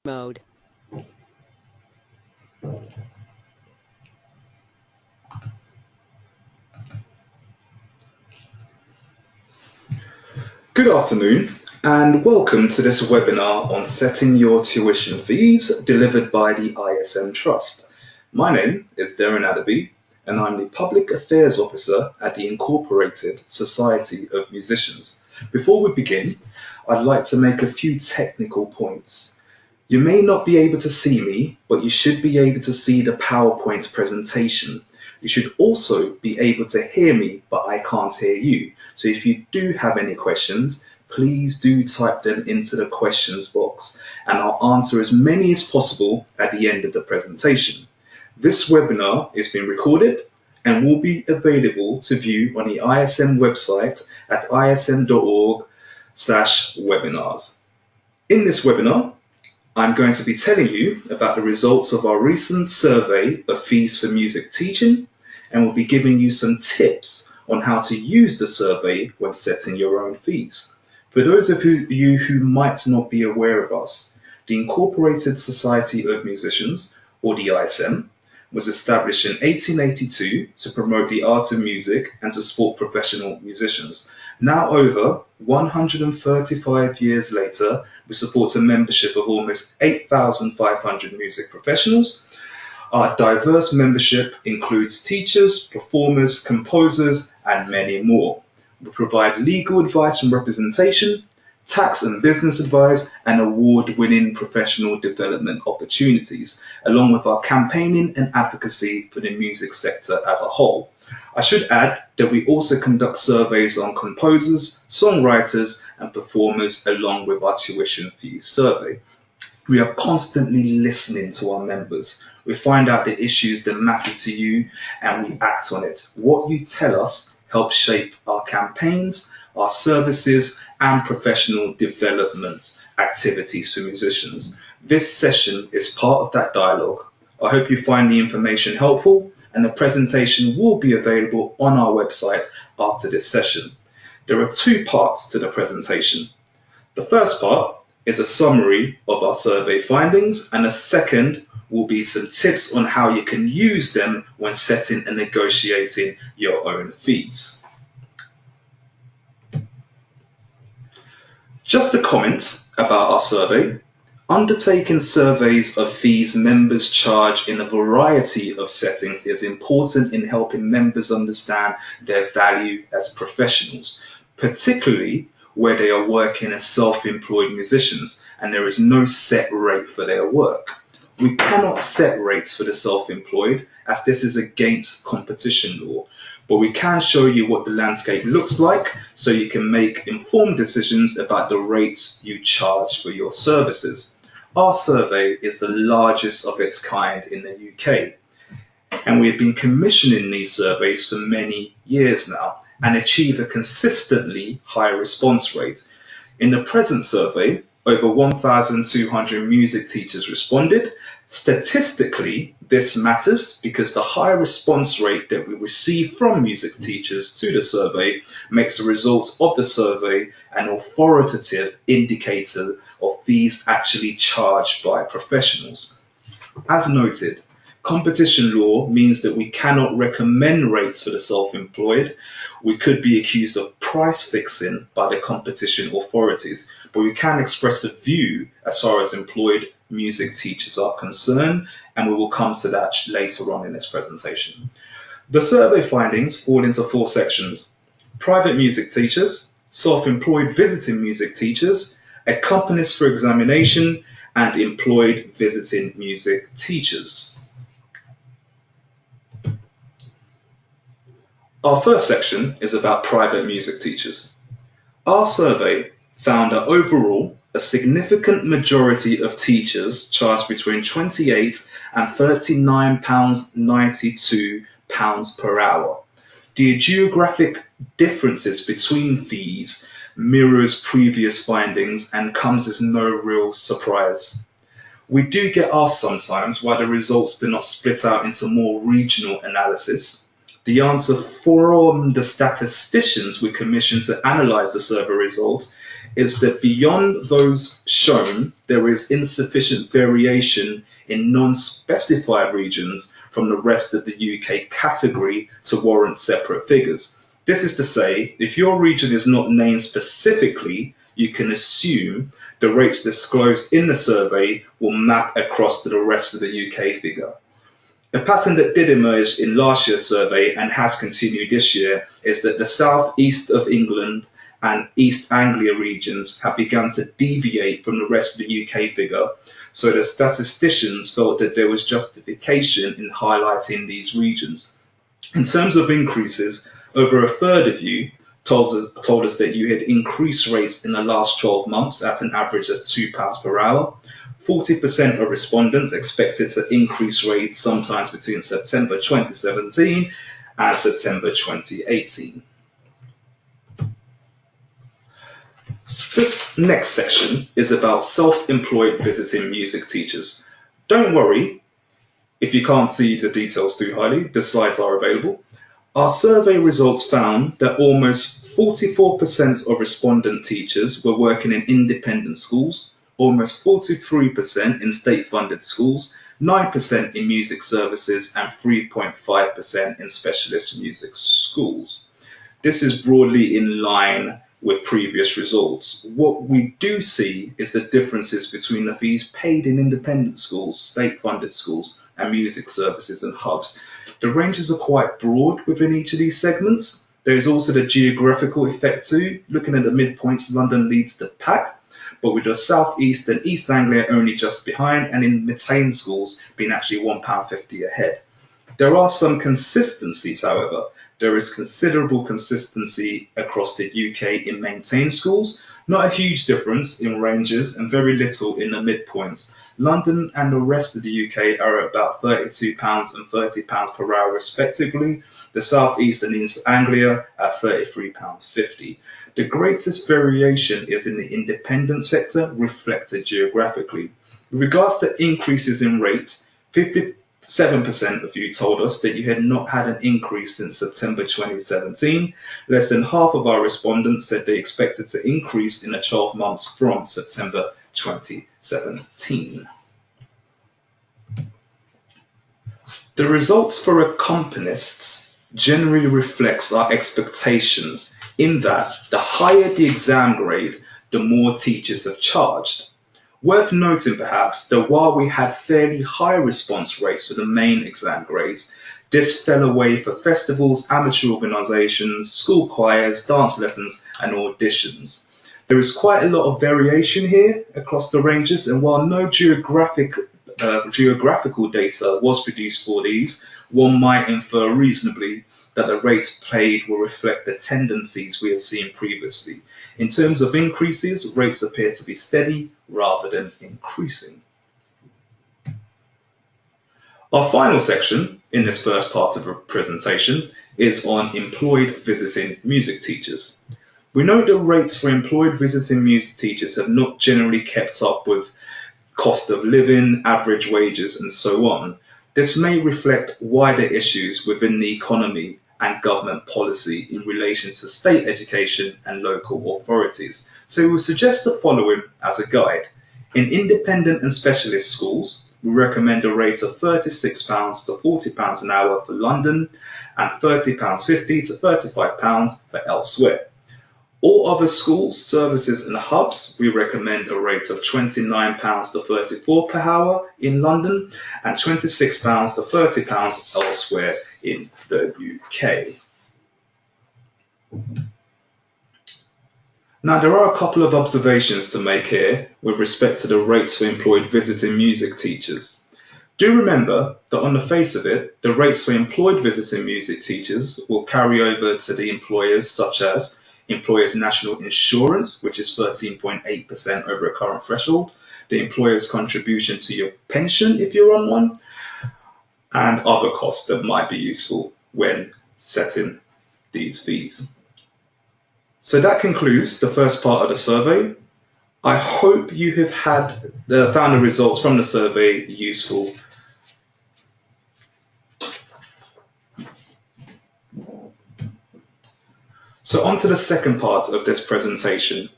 mode. Good afternoon and welcome to this webinar on setting your tuition fees delivered by the ISM Trust. My name is Derin Adebiyi and I'm the Public Affairs Officer at the Incorporated Society of Musicians. Before we begin, I'd like to make a few technical points. You may not be able to see me, but you should be able to see the PowerPoint presentation. You should also be able to hear me, but I can't hear you. So if you do have any questions, please do type them into the questions box and I'll answer as many as possible at the end of the presentation. This webinar is being recorded and will be available to view on the ISM website at ism.org/webinars. In this webinar, I'm going to be telling you about the results of our recent survey of fees for music teaching, and we'll be giving you some tips on how to use the survey when setting your own fees. For those of you who might not be aware of us, the Incorporated Society of Musicians, or the ISM, was established in 1882 to promote the art of music and to support professional musicians. Now over 135 years later, we support a membership of almost 8,500 music professionals. Our diverse membership includes teachers, performers, composers, and many more. We provide legal advice and representation, tax and business advice, and award-winning professional development opportunities, along with our campaigning and advocacy for the music sector as a whole. I should add that we also conduct surveys on composers, songwriters, and performers along with our tuition fees survey. We are constantly listening to our members. We find out the issues that matter to you and we act on it. What you tell us helps shape our campaigns, our services, and professional development activities for musicians. This session is part of that dialogue. I hope you find the information helpful, and the presentation will be available on our website after this session. There are two parts to the presentation. The first part is a summary of our survey findings, and the second will be some tips on how you can use them when setting and negotiating your own fees. Just a comment about our survey. Undertaking surveys of fees members charge in a variety of settings is important in helping members understand their value as professionals, particularly where they are working as self-employed musicians and there is no set rate for their work. We cannot set rates for the self-employed as this is against competition law, but we can show you what the landscape looks like so you can make informed decisions about the rates you charge for your services. Our survey is the largest of its kind in the UK, and we have been commissioning these surveys for many years now and achieve a consistently high response rate. In the present survey, over 1,200 music teachers responded. Statistically, this matters because the high response rate that we receive from music teachers to the survey makes the results of the survey an authoritative indicator of fees actually charged by professionals. As noted, competition law means that we cannot recommend rates for the self-employed. We could be accused of price fixing by the competition authorities, but we can express a view as far as employed music teachers are concerned, and we will come to that later on in this presentation. The survey findings fall into four sections: private music teachers, self-employed visiting music teachers, accompanists for examination, and employed visiting music teachers. Our first section is about private music teachers. Our survey found that overall, a significant majority of teachers charge between £28 and £39.92 per hour. The geographic differences between fees mirrors previous findings and comes as no real surprise. We do get asked sometimes why the results do not split out into more regional analysis. The answer from the statisticians we commissioned to analyse the survey results is that beyond those shown, there is insufficient variation in non-specified regions from the rest of the UK category to warrant separate figures. This is to say, if your region is not named specifically, you can assume the rates disclosed in the survey will map across to the rest of the UK figure. A pattern that did emerge in last year's survey and has continued this year is that the south east of England and East Anglia regions have begun to deviate from the rest of the UK figure, so the statisticians felt that there was justification in highlighting these regions. In terms of increases, over a third of you told us that you had increased rates in the last 12 months at an average of £2 per hour. 40% of respondents expected to increase rates sometimes between September 2017 and September 2018. This next section is about self-employed visiting music teachers. Don't worry if you can't see the details too highly, the slides are available. Our survey results found that almost 44% of respondent teachers were working in independent schools, almost 43% in state-funded schools, 9% in music services, and 3.5% in specialist music schools. This is broadly in line with previous results. What we do see is the differences between the fees paid in independent schools, state-funded schools, and music services and hubs. The ranges are quite broad within each of these segments. There is also the geographical effect too. Looking at the midpoints, London leads the pack, but with the South East and East Anglia only just behind, and in maintained schools being actually £1.50 ahead. There are some consistencies, however. There is considerable consistency across the UK in maintained schools, not a huge difference in ranges and very little in the midpoints. London and the rest of the UK are at about £32 and £30 per hour respectively, the South East and East Anglia at £33.50. The greatest variation is in the independent sector, reflected geographically. With regards to increases in rates, 57% of you told us that you had not had an increase since September 2017. Less than half of our respondents said they expected to increase in the 12 months from September 2017. The results for accompanists generally reflects our expectations in that the higher the exam grade, the more teachers have charged. Worth noting perhaps that while we had fairly high response rates for the main exam grades, this fell away for festivals, amateur organisations, school choirs, dance lessons and auditions. There is quite a lot of variation here across the ranges, and while no geographical data was produced for these, one might infer reasonably that the rates paid will reflect the tendencies we have seen previously. In terms of increases, rates appear to be steady rather than increasing. Our final section in this first part of the presentation is on employed visiting music teachers. We know the rates for employed visiting music teachers have not generally kept up with cost of living, average wages, and so on. This may reflect wider issues within the economy and government policy in relation to state education and local authorities. So we suggest the following as a guide. In independent and specialist schools, we recommend a rate of £36 to £40 an hour for London and £30.50 to £35 for elsewhere. All other schools, services and hubs, we recommend a rate of £29 to £34 per hour in London and £26 to £30 elsewhere in the UK. Now, there are a couple of observations to make here with respect to the rates for employed visiting music teachers. Do remember that on the face of it, the rates for employed visiting music teachers will carry over to the employers, such as employer's national insurance, which is 13.8% over a current threshold, the employer's contribution to your pension if you're on one, and other costs that might be useful when setting these fees. So that concludes the first part of the survey. I hope you have found the results from the survey useful. So on to the second part of this presentation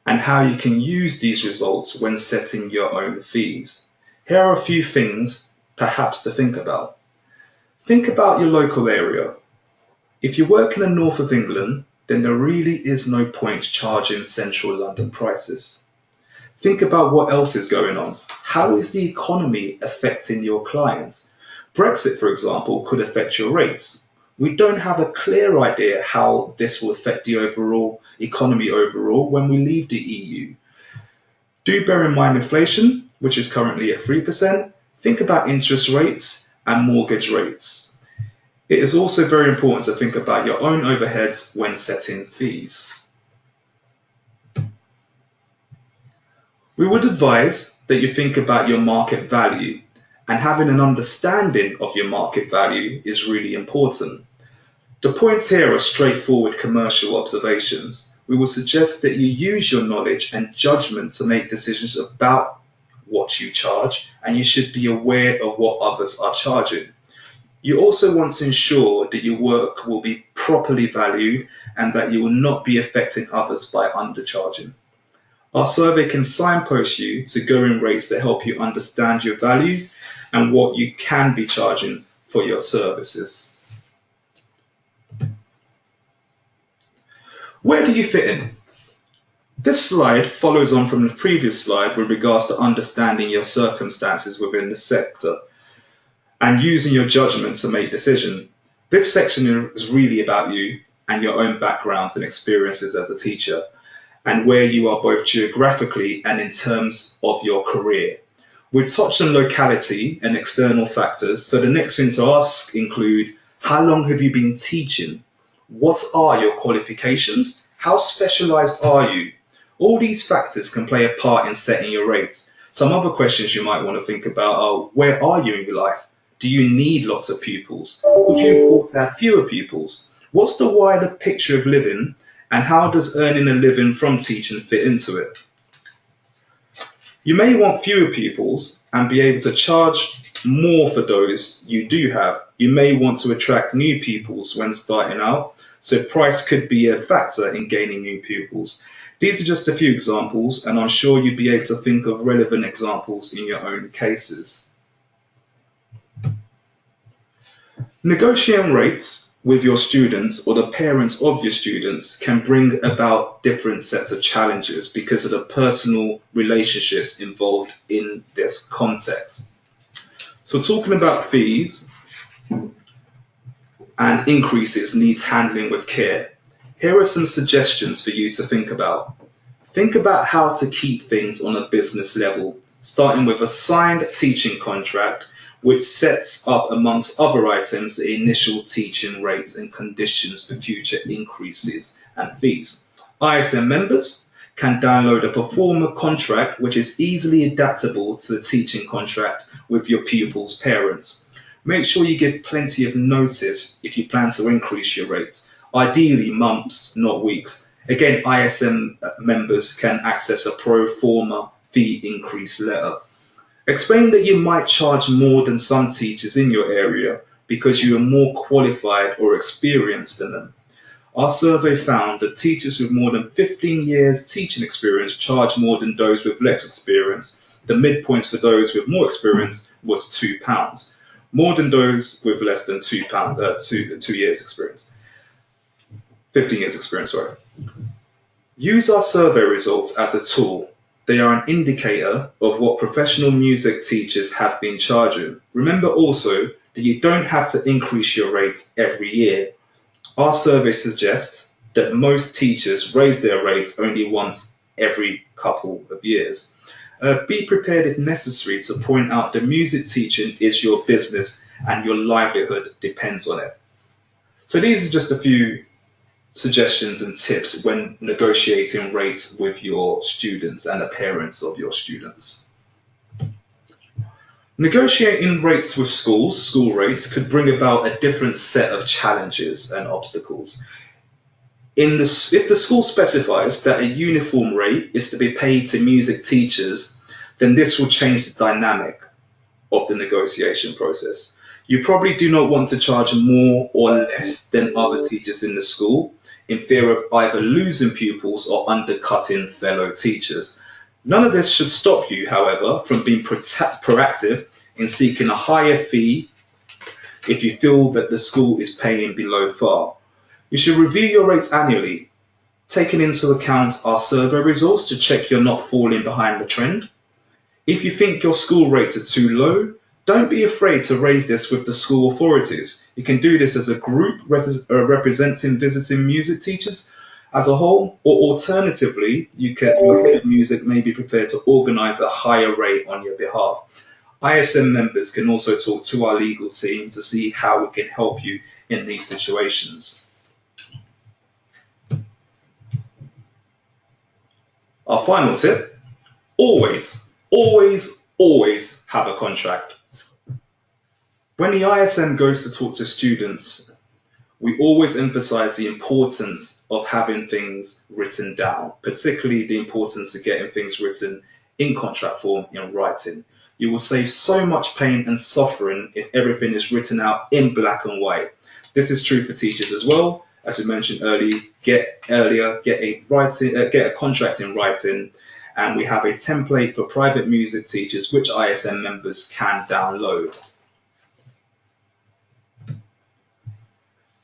and how you can use these results when setting your own fees. Here are a few things perhaps to think about. Think about your local area. If you work in the north of England, then there really is no point charging central London prices. Think about what else is going on. How is the economy affecting your clients? Brexit, for example, could affect your rates. We don't have a clear idea how this will affect the overall economy overall when we leave the EU. Do bear in mind inflation, which is currently at 3%. Think about interest rates and mortgage rates. It is also very important to think about your own overheads when setting fees. We would advise that you think about your market value, and having an understanding of your market value is really important. The points here are straightforward commercial observations. We will suggest that you use your knowledge and judgment to make decisions about what you charge, and you should be aware of what others are charging. You also want to ensure that your work will be properly valued and that you will not be affecting others by undercharging. Our survey can signpost you to going rates that help you understand your value and what you can be charging for your services. Where do you fit in? This slide follows on from the previous slide with regards to understanding your circumstances within the sector and using your judgment to make decisions. This section is really about you and your own backgrounds and experiences as a teacher, and where you are both geographically and in terms of your career. We touched on locality and external factors, so the next thing to ask include, how long have you been teaching? What are your qualifications? How specialized are you? All these factors can play a part in setting your rates. Some other questions you might want to think about are, where are you in your life? Do you need lots of pupils? Would you afford to have fewer pupils? What's the wider picture of living? And how does earning a living from teaching fit into it? You may want fewer pupils and be able to charge more for those you do have. You may want to attract new pupils when starting out, so price could be a factor in gaining new pupils. These are just a few examples, and I'm sure you'd be able to think of relevant examples in your own cases. Negotiating rates with your students or the parents of your students can bring about different sets of challenges because of the personal relationships involved in this context. So talking about fees and increases needs handling with care. Here are some suggestions for you to think about. Think about how to keep things on a business level, starting with a signed teaching contract which sets up, amongst other items, the initial teaching rates and conditions for future increases and fees. ISM members can download a performer contract which is easily adaptable to the teaching contract with your pupils' parents. Make sure you give plenty of notice if you plan to increase your rates, ideally months, not weeks. Again, ISM members can access a pro forma fee increase letter. Explain that you might charge more than some teachers in your area because you are more qualified or experienced than them. Our survey found that teachers with more than 15 years teaching experience charge more than those with less experience. The midpoints for those with more experience was £2, more than those with less than 2 years experience. 15 years experience, sorry. Use our survey results as a tool. They are an indicator of what professional music teachers have been charging. Remember also that you don't have to increase your rates every year. Our survey suggests that most teachers raise their rates only once every couple of years. Be prepared if necessary to point out that music teaching is your business and your livelihood depends on it. So these are just a few suggestions and tips when negotiating rates with your students and the parents of your students. Negotiating rates with schools, school rates, could bring about a different set of challenges and obstacles. If the school specifies that a uniform rate is to be paid to music teachers, then this will change the dynamic of the negotiation process. You probably do not want to charge more or less than other teachers in the school. in fear of either losing pupils or undercutting fellow teachers. None of this should stop you, however, from being proactive in seeking a higher fee if you feel that the school is paying below par. You should review your rates annually, taking into account our survey results to check you're not falling behind the trend. If you think your school rates are too low, don't be afraid to raise this with the school authorities. You can do this as a group representing visiting music teachers as a whole, or alternatively, your head of music may be prepared to organise a higher rate on your behalf. ISM members can also talk to our legal team to see how we can help you in these situations. Our final tip, always have a contract. When the ISM goes to talk to students, we always emphasize the importance of having things written down, particularly the importance of getting things written in contract form in writing. You will save so much pain and suffering if everything is written out in black and white. This is true for teachers as well. As we mentioned earlier, get a contract in writing, and we have a template for private music teachers which ISM members can download.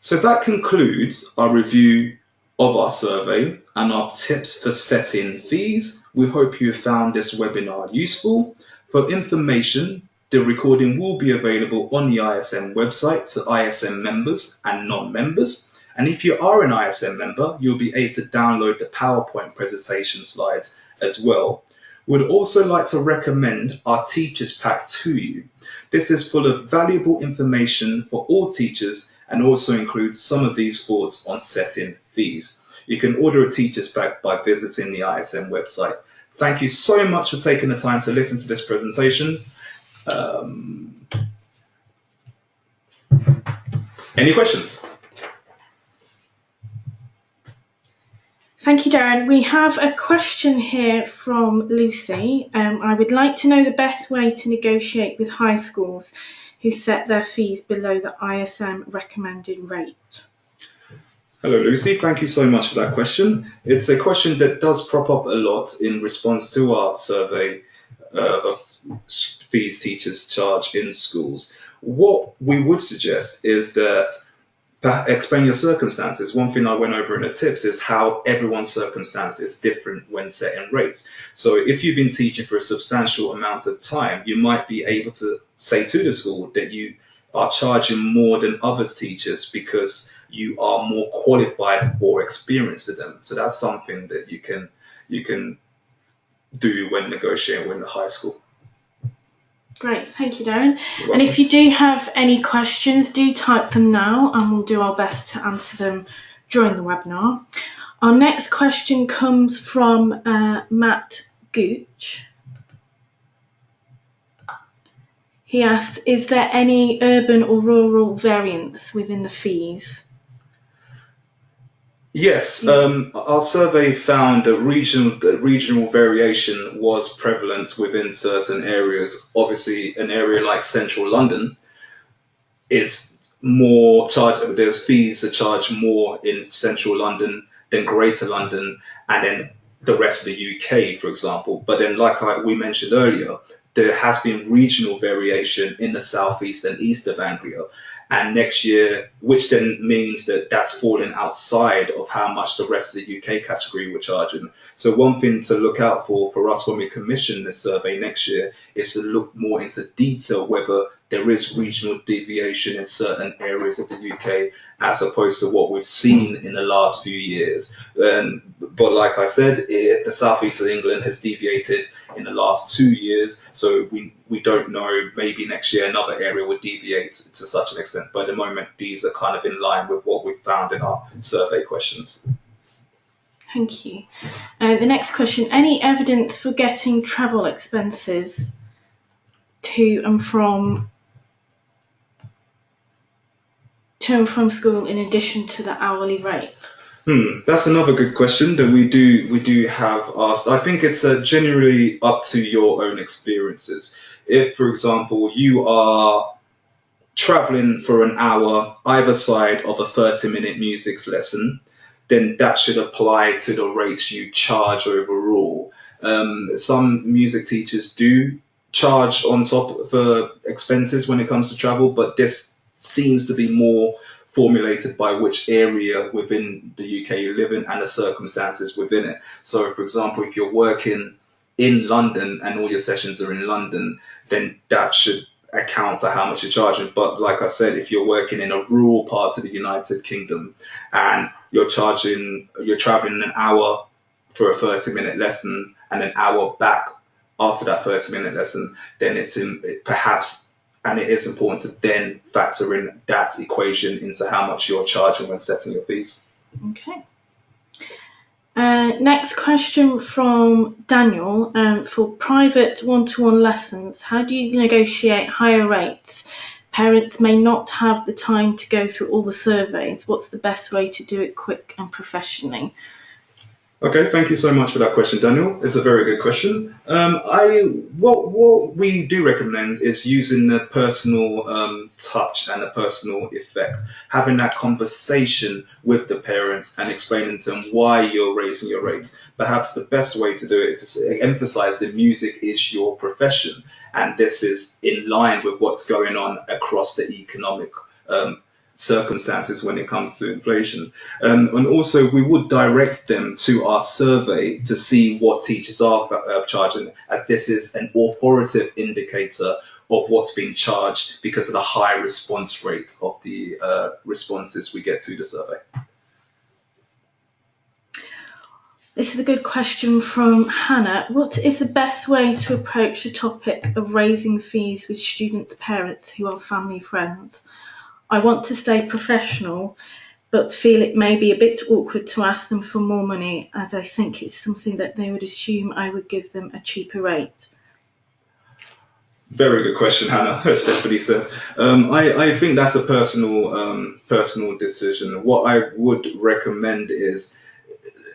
So that concludes our review of our survey and our tips for setting fees. We hope you found this webinar useful. For information, the recording will be available on the ISM website to ISM members and non-members. And if you are an ISM member, you'll be able to download the PowerPoint presentation slides as well. We'd also like to recommend our Teachers Pack to you. This is full of valuable information for all teachers and also includes some of these thoughts on setting fees. You can order a Teachers Pack by visiting the ISM website. Thank you so much for taking the time to listen to this presentation. Any questions? Thank you, Derin. We have a question here from Lucy. I would like to know the best way to negotiate with high schools who set their fees below the ISM recommended rate. Hello, Lucy. Thank you so much for that question. It's a question that does crop up a lot in response to our survey of fees teachers charge in schools. What we would suggest is that explain your circumstances. One thing I went over in the tips is how everyone's circumstance is different when setting rates. So if you've been teaching for a substantial amount of time, you might be able to say to the school that you are charging more than other teachers because you are more qualified or experienced than them. So that's something that you can do when negotiating with the high school. Great, thank you, Derin. And if you do have any questions, do type them now and we'll do our best to answer them during the webinar. Our next question comes from Matt Gooch. He asks, is there any urban or rural variance within the fees? Yes, our survey found that regional variation was prevalent within certain areas. Obviously, an area like central London is more charged. There's fees that charge more in central London than greater London and then the rest of the UK, for example. But then, like we mentioned earlier, there has been regional variation in the southeast and east of Anglia. And next year, which then means that that's falling outside of how much the rest of the UK category were charging. So one thing to look out for us when we commission this survey next year is to look more into detail whether there is regional deviation in certain areas of the UK as opposed to what we've seen in the last few years. But like I said, if the southeast of England has deviated in the last 2 years, so we don't know, maybe next year another area would deviate to such an extent. But at the moment, these are kind of in line with what we've found in our survey questions. Thank you. The next question, any evidence for getting travel expenses to and from school in addition to the hourly rate? That's another good question that we do have asked. I think it's generally up to your own experiences. If, for example, you are traveling for an hour either side of a 30-minute music lesson, then that should apply to the rates you charge overall. Some music teachers do charge on top for expenses when it comes to travel, but this seems to be more formulated by which area within the UK you live in and the circumstances within it. So, for example, if you're working in London and all your sessions are in London, then that should account for how much you're charging. But like I said, if you're working in a rural part of the United Kingdom and you're traveling an hour for a 30-minute lesson and an hour back after that 30-minute lesson, then it is important to then factor in that equation into how much you're charging when setting your fees. Okay. Next question from Daniel. For private one-to-one lessons, how do you negotiate higher rates? Parents may not have the time to go through all the surveys. What's the best way to do it quick and professionally? Okay, thank you so much for that question, Daniel. It's a very good question. What we do recommend is using the personal touch and the personal effect, having that conversation with the parents and explaining to them why you're raising your rates. Perhaps the best way to do it is to emphasize that music is your profession, and this is in line with what's going on across the economic circumstances when it comes to inflation. And also we would direct them to our survey to see what teachers are charging, as this is an authoritative indicator of what's being charged because of the high response rate of the responses we get to the survey. This is a good question from Hannah. What is the best way to approach the topic of raising fees with students' parents who are family friends? I want to stay professional, but feel it may be a bit awkward to ask them for more money, as I think it's something that they would assume I would give them a cheaper rate. Very good question, Hannah, as Stephanie said. I think that's a personal decision. What I would recommend is,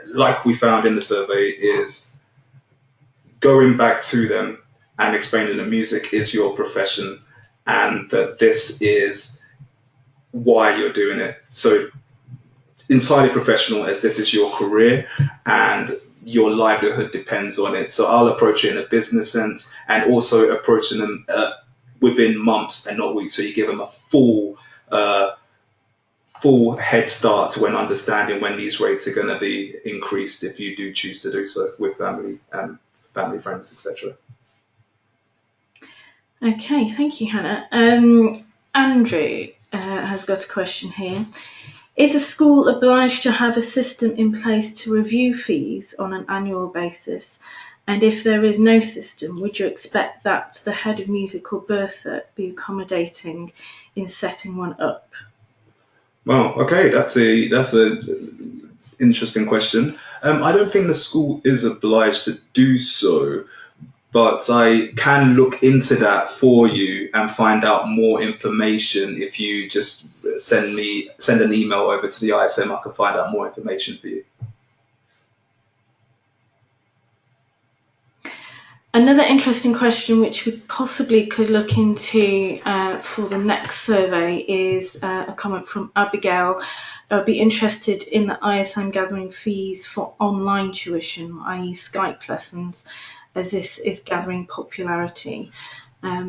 like we found in the survey, is going back to them and explaining that music is your profession and that this is why you're doing it. So entirely professional, as this is your career and your livelihood depends on it. So I'll approach it in a business sense and also approaching them within months and not weeks. So you give them a full head start when understanding when these rates are going to be increased, if you do choose to do so with family friends, etc. Okay, thank you, Hannah. Andrew has got a question here. Is a school obliged to have a system in place to review fees on an annual basis? And if there is no system, would you expect that the head of music or bursar be accommodating in setting one up? Well, okay, that's a interesting question. I don't think the school is obliged to do so, but I can look into that for you and find out more information. If you just send an email over to the ISM, I can find out more information for you. Another interesting question, which we possibly could look into for the next survey, is a comment from Abigail. I'd be interested in the ISM gathering fees for online tuition, i.e. Skype lessons, as this is gathering popularity.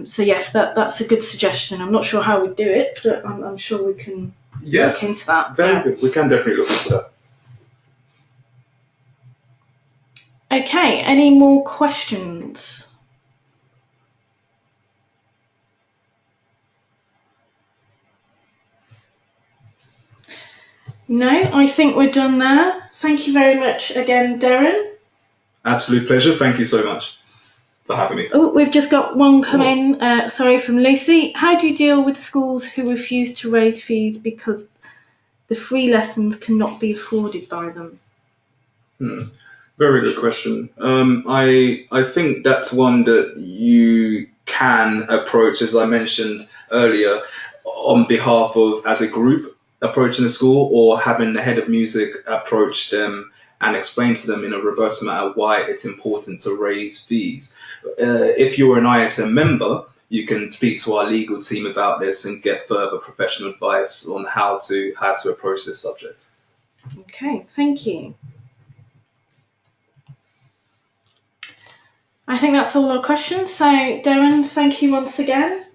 So yes, that's a good suggestion. I'm not sure how we do it, but I'm sure we can look into that. Very good. We can definitely look into that. Okay, any more questions? No, I think we're done there. Thank you very much again, Derin. Absolute pleasure. Thank you so much for having me. Oh, we've just got one come in, from Lucy. How do you deal with schools who refuse to raise fees because the free lessons cannot be afforded by them? Very good question. I think that's one that you can approach, as I mentioned earlier, on behalf of, as a group, approaching the school, or having the head of music approach them and explain to them in a robust manner why it's important to raise fees. If you're an ISM member, you can speak to our legal team about this and get further professional advice on how to approach this subject. Okay, thank you. I think that's all our questions. So, Derin, thank you once again.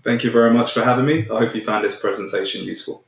Thank you very much for having me. I hope you found this presentation useful.